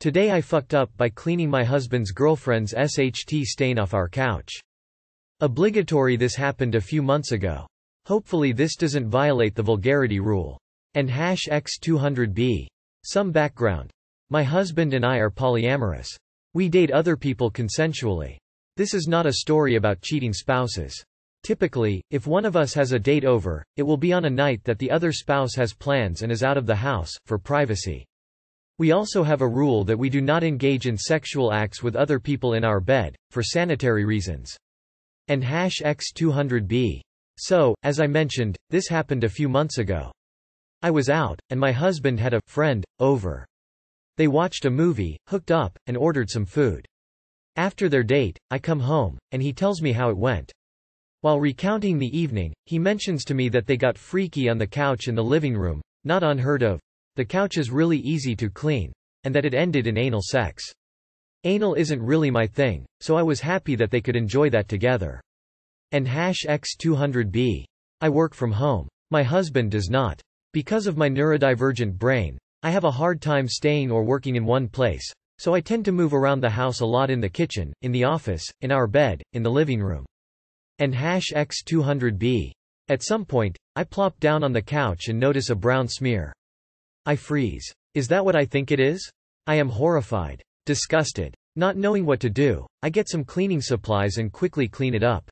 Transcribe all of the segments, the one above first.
Today I fucked up by cleaning my husband's girlfriend's SHT stain off our couch. Obligatory. This happened a few months ago. Hopefully this doesn't violate the vulgarity rule. And #X200B. Some background. My husband and I are polyamorous. We date other people consensually. This is not a story about cheating spouses. Typically, if one of us has a date over, it will be on a night that the other spouse has plans and is out of the house, for privacy. We also have a rule that we do not engage in sexual acts with other people in our bed, for sanitary reasons. And #X200B. So, as I mentioned, this happened a few months ago. I was out, and my husband had a friend over. They watched a movie, hooked up, and ordered some food. After their date, I come home, and he tells me how it went. While recounting the evening, he mentions to me that they got freaky on the couch in the living room, not unheard of. The couch is really easy to clean, and that it ended in anal sex. Anal isn't really my thing, so I was happy that they could enjoy that together. And #X200B. I work from home. My husband does not. Because of my neurodivergent brain, I have a hard time staying or working in one place, so I tend to move around the house a lot, in the kitchen, in the office, in our bed, in the living room. And #X200B. At some point, I plop down on the couch and notice a brown smear. I freeze. Is that what I think it is? I am horrified. Disgusted. Not knowing what to do, I get some cleaning supplies and quickly clean it up.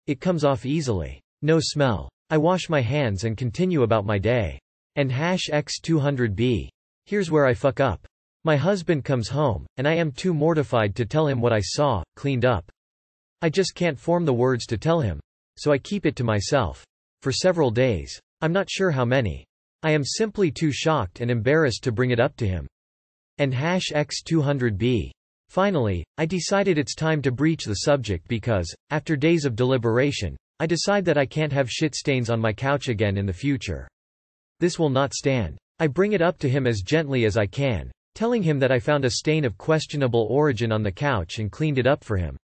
It comes off easily. No smell. I wash my hands and continue about my day. And #X200B. Here's where I fuck up. My husband comes home, and I am too mortified to tell him what I saw, cleaned up. I just can't form the words to tell him. So I keep it to myself. For several days. I'm not sure how many. I am simply too shocked and embarrassed to bring it up to him. And #X200B. Finally, I decided it's time to breach the subject because, after days of deliberation, I decide that I can't have shit stains on my couch again in the future. This will not stand. I bring it up to him as gently as I can, telling him that I found a stain of questionable origin on the couch and cleaned it up for him.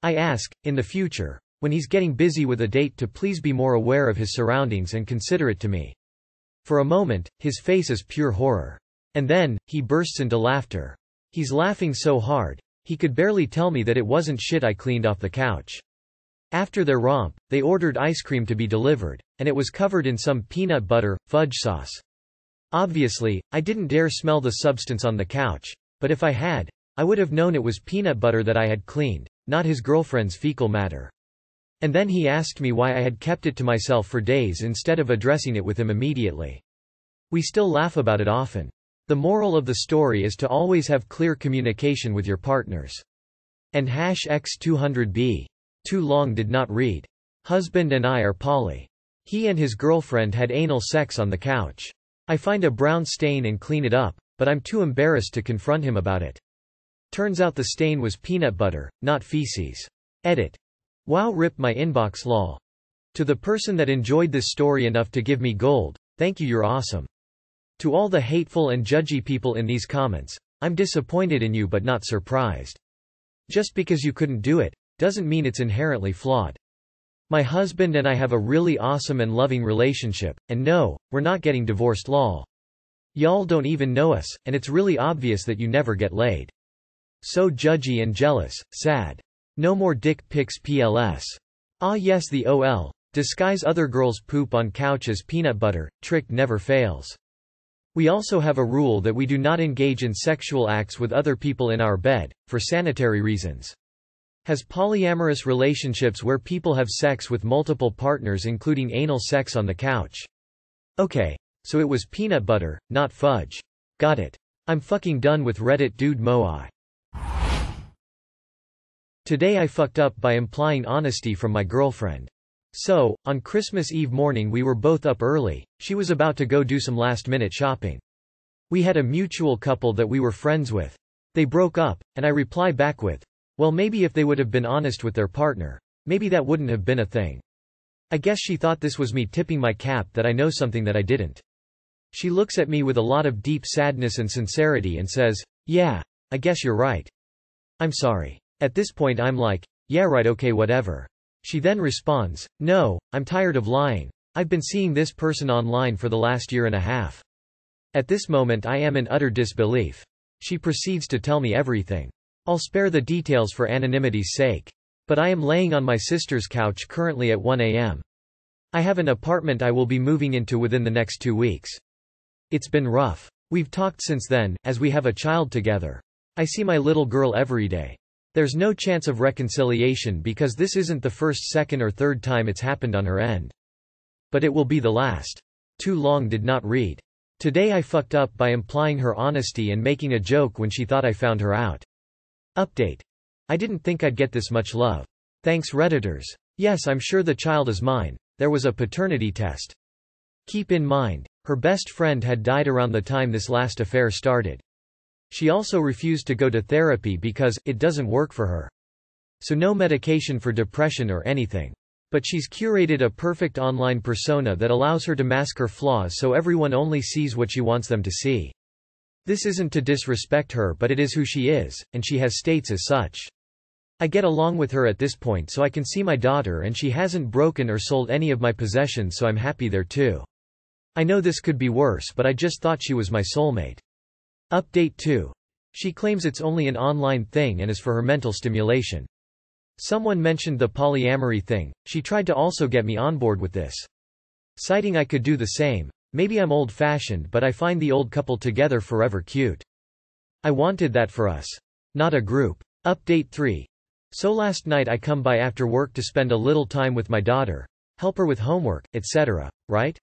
I ask, in the future, when he's getting busy with a date, to please be more aware of his surroundings and considerate to me. For a moment, his face is pure horror. And then, he bursts into laughter. He's laughing so hard, he could barely tell me that it wasn't shit I cleaned off the couch. After their romp, they ordered ice cream to be delivered, and it was covered in some peanut butter, fudge sauce. Obviously, I didn't dare smell the substance on the couch, but if I had, I would have known it was peanut butter that I had cleaned, not his girlfriend's fecal matter. And then he asked me why I had kept it to myself for days instead of addressing it with him immediately. We still laugh about it often. The moral of the story is to always have clear communication with your partners. And #X200B. Too long did not read. Husband and I are poly. He and his girlfriend had anal sex on the couch. I find a brown stain and clean it up, but I'm too embarrassed to confront him about it. Turns out the stain was peanut butter, not feces. Edit. Wow, rip my inbox lol. To the person that enjoyed this story enough to give me gold, thank you, you're awesome. To all the hateful and judgy people in these comments, I'm disappointed in you but not surprised. Just because you couldn't do it, doesn't mean it's inherently flawed. My husband and I have a really awesome and loving relationship, and no, we're not getting divorced lol. Y'all don't even know us, and it's really obvious that you never get laid. So judgy and jealous, sad. No more dick pics PLS. Ah yes, the OL. Disguise other girls' poop on couch as peanut butter, trick never fails. We also have a rule that we do not engage in sexual acts with other people in our bed, for sanitary reasons. Has polyamorous relationships where people have sex with multiple partners including anal sex on the couch. Okay. So it was peanut butter, not fudge. Got it. I'm fucking done with Reddit dude Moai. Today I fucked up by implying honesty from my girlfriend. So, on Christmas Eve morning we were both up early, she was about to go do some last-minute shopping. We had a mutual couple that we were friends with. They broke up, and I reply back with, well, maybe if they would have been honest with their partner, maybe that wouldn't have been a thing. I guess she thought this was me tipping my cap that I know something that I didn't. She looks at me with a lot of deep sadness and sincerity and says, yeah, I guess you're right. I'm sorry. At this point I'm like, yeah right, okay, whatever. She then responds, no, I'm tired of lying. I've been seeing this person online for the last year and a half. At this moment I am in utter disbelief. She proceeds to tell me everything. I'll spare the details for anonymity's sake. But I am laying on my sister's couch currently at 1 a.m. I have an apartment I will be moving into within the next 2 weeks. It's been rough. We've talked since then, as we have a child together. I see my little girl every day. There's no chance of reconciliation because this isn't the first, second or third time it's happened on her end. But it will be the last. Too long did not read. Today I fucked up by implying her honesty and making a joke when she thought I found her out. Update. I didn't think I'd get this much love. Thanks Redditors. Yes, I'm sure the child is mine. There was a paternity test. Keep in mind, her best friend had died around the time this last affair started. She also refused to go to therapy because it doesn't work for her. So no medication for depression or anything. But she's curated a perfect online persona that allows her to mask her flaws so everyone only sees what she wants them to see. This isn't to disrespect her, but it is who she is, and she has states as such. I get along with her at this point so I can see my daughter, and she hasn't broken or sold any of my possessions, so I'm happy there too. I know this could be worse, but I just thought she was my soulmate. Update 2. She claims it's only an online thing and is for her mental stimulation. Someone mentioned the polyamory thing. She tried to also get me on board with this. Citing I could do the same. Maybe I'm old-fashioned, but I find the old couple together forever cute. I wanted that for us. Not a group. Update 3. So last night I come by after work to spend a little time with my daughter, help her with homework, etc., right?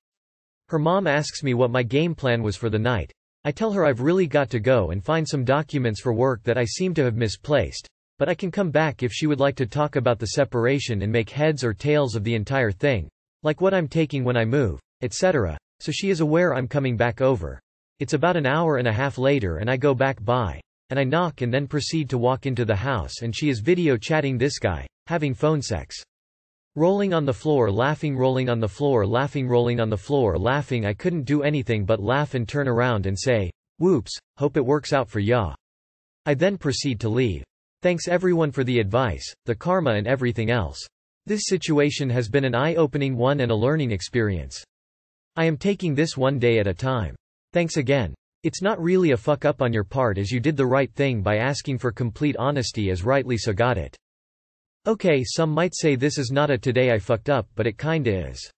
Her mom asks me what my game plan was for the night. I tell her I've really got to go and find some documents for work that I seem to have misplaced, but I can come back if she would like to talk about the separation and make heads or tails of the entire thing, like what I'm taking when I move, etc., so she is aware I'm coming back over. It's about an hour and a half later and I go back by, and I knock and then proceed to walk into the house and she is video chatting this guy, having phone sex. Rolling on the floor laughing, rolling on the floor laughing, rolling on the floor laughing. I couldn't do anything but laugh and turn around and say, "Whoops, hope it works out for ya." I then proceed to leave. Thanks everyone for the advice, the karma and everything else. This situation has been an eye-opening one and a learning experience. I am taking this one day at a time. Thanks again. It's not really a fuck up on your part as you did the right thing by asking for complete honesty as rightly so got it. Okay, some might say this is not a today I fucked up, but it kinda is.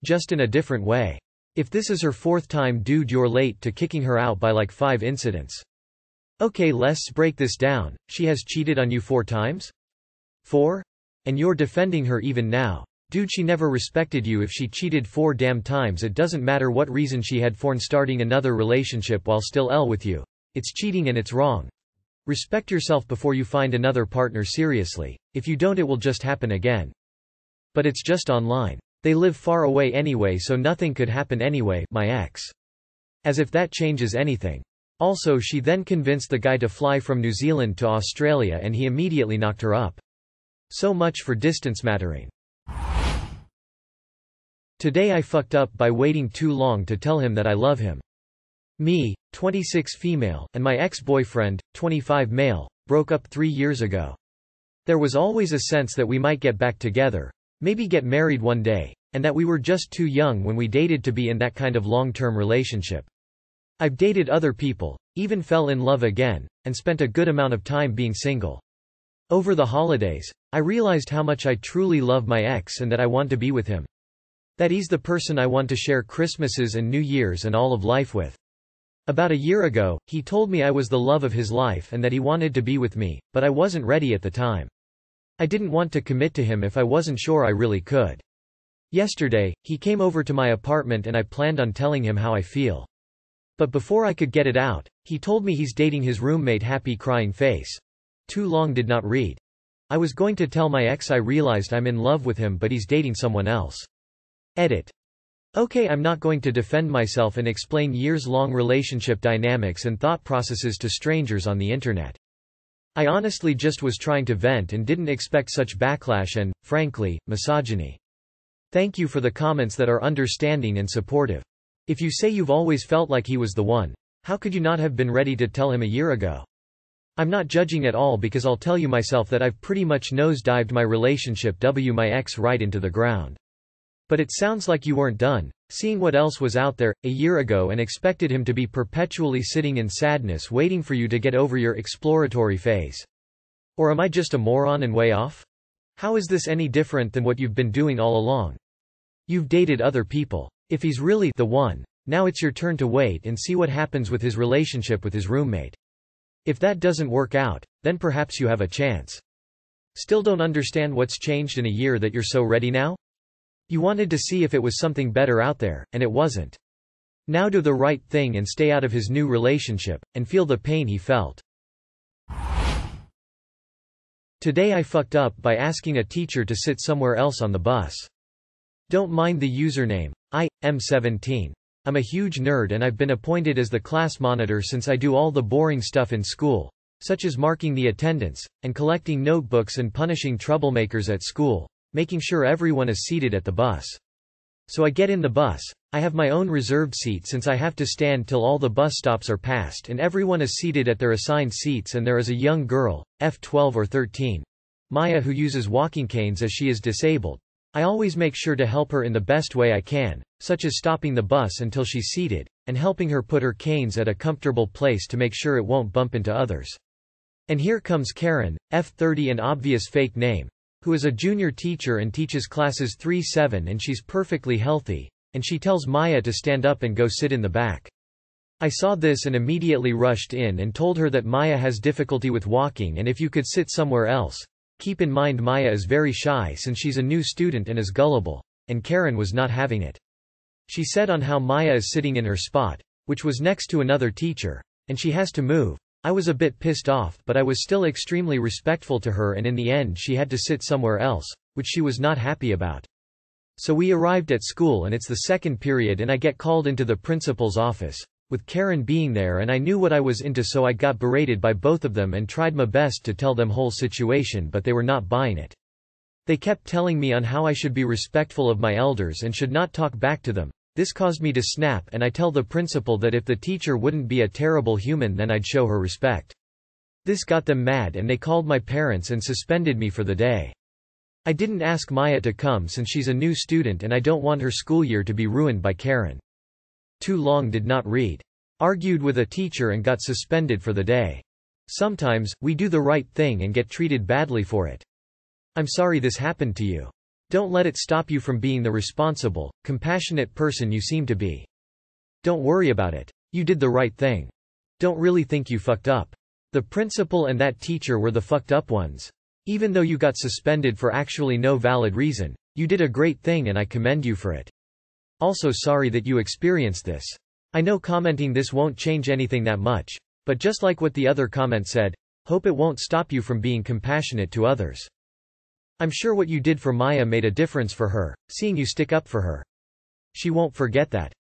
Just in a different way. If this is her 4th time, dude, you're late to kicking her out by like 5 incidents. Okay, let's break this down. She has cheated on you 4 times? 4? And you're defending her even now. Dude, she never respected you. If she cheated 4 damn times, it doesn't matter what reason she had for starting another relationship while still with you. It's cheating and it's wrong. Respect yourself before you find another partner seriously. If you don't, it will just happen again. But it's just online. They live far away anyway, so nothing could happen anyway, my ex. As if that changes anything. Also, she then convinced the guy to fly from New Zealand to Australia and he immediately knocked her up. So much for distance mattering. Today I fucked up by waiting too long to tell him that I love him. Me, 26 female, and my ex-boyfriend, 25 male, broke up 3 years ago. There was always a sense that we might get back together, maybe get married one day, and that we were just too young when we dated to be in that kind of long-term relationship. I've dated other people, even fell in love again, and spent a good amount of time being single. Over the holidays, I realized how much I truly love my ex and that I want to be with him. That he's the person I want to share Christmases and New Year's and all of life with. About a year ago, he told me I was the love of his life and that he wanted to be with me, but I wasn't ready at the time. I didn't want to commit to him if I wasn't sure I really could. Yesterday, he came over to my apartment and I planned on telling him how I feel. But before I could get it out, he told me he's dating his roommate. Happy crying face. Too long did not read. I was going to tell my ex I realized I'm in love with him but he's dating someone else. Edit. Okay, I'm not going to defend myself and explain years-long relationship dynamics and thought processes to strangers on the internet. I honestly just was trying to vent and didn't expect such backlash and, frankly, misogyny. Thank you for the comments that are understanding and supportive. If you say you've always felt like he was the one, how could you not have been ready to tell him a year ago? I'm not judging at all because I'll tell you myself that I've pretty much nosedived my relationship my ex right into the ground. But it sounds like you weren't done seeing what else was out there a year ago and expected him to be perpetually sitting in sadness waiting for you to get over your exploratory phase. Or am I just a moron and way off? How is this any different than what you've been doing all along? You've dated other people. If he's really the one, now it's your turn to wait and see what happens with his relationship with his roommate. If that doesn't work out, then perhaps you have a chance. Still don't understand what's changed in a year that you're so ready now? You wanted to see if it was something better out there, and it wasn't. Now do the right thing and stay out of his new relationship, and feel the pain he felt. Today I fucked up by asking a teacher to sit somewhere else on the bus. Don't mind the username. I am 17. I'm a huge nerd and I've been appointed as the class monitor since I do all the boring stuff in school, such as marking the attendance, and collecting notebooks and punishing troublemakers at school, making sure everyone is seated at the bus. So I get in the bus. I have my own reserved seat since I have to stand till all the bus stops are passed and everyone is seated at their assigned seats, and there is a young girl, F12 or 13, Maya, who uses walking canes as she is disabled. I always make sure to help her in the best way I can, such as stopping the bus until she's seated, and helping her put her canes at a comfortable place to make sure it won't bump into others. And here comes Karen, F30, an obvious fake name, who is a junior teacher and teaches classes 3-7, and she's perfectly healthy, and she tells Maya to stand up and go sit in the back. I saw this and immediately rushed in and told her that Maya has difficulty with walking and if you could sit somewhere else. Keep in mind Maya is very shy since she's a new student and is gullible, and Karen was not having it. She said on how Maya is sitting in her spot, which was next to another teacher, and she has to move. I was a bit pissed off, but I was still extremely respectful to her, and in the end she had to sit somewhere else, which she was not happy about. So we arrived at school and it's the second period and I get called into the principal's office, with Karen being there, and I knew what I was into, so I got berated by both of them and tried my best to tell them whole situation, but they were not buying it. They kept telling me on how I should be respectful of my elders and should not talk back to them. This caused me to snap, and I tell the principal that if the teacher wouldn't be a terrible human then I'd show her respect. This got them mad and they called my parents and suspended me for the day. I didn't ask Maya to come since she's a new student and I don't want her school year to be ruined by Karen. Too long did not read. Argued with a teacher and got suspended for the day. Sometimes, we do the right thing and get treated badly for it. I'm sorry this happened to you. Don't let it stop you from being the responsible, compassionate person you seem to be. Don't worry about it. You did the right thing. Don't really think you fucked up. The principal and that teacher were the fucked up ones. Even though you got suspended for actually no valid reason, you did a great thing and I commend you for it. Also sorry that you experienced this. I know commenting this won't change anything that much, but just like what the other comment said, hope it won't stop you from being compassionate to others. I'm sure what you did for Maya made a difference for her, seeing you stick up for her. She won't forget that.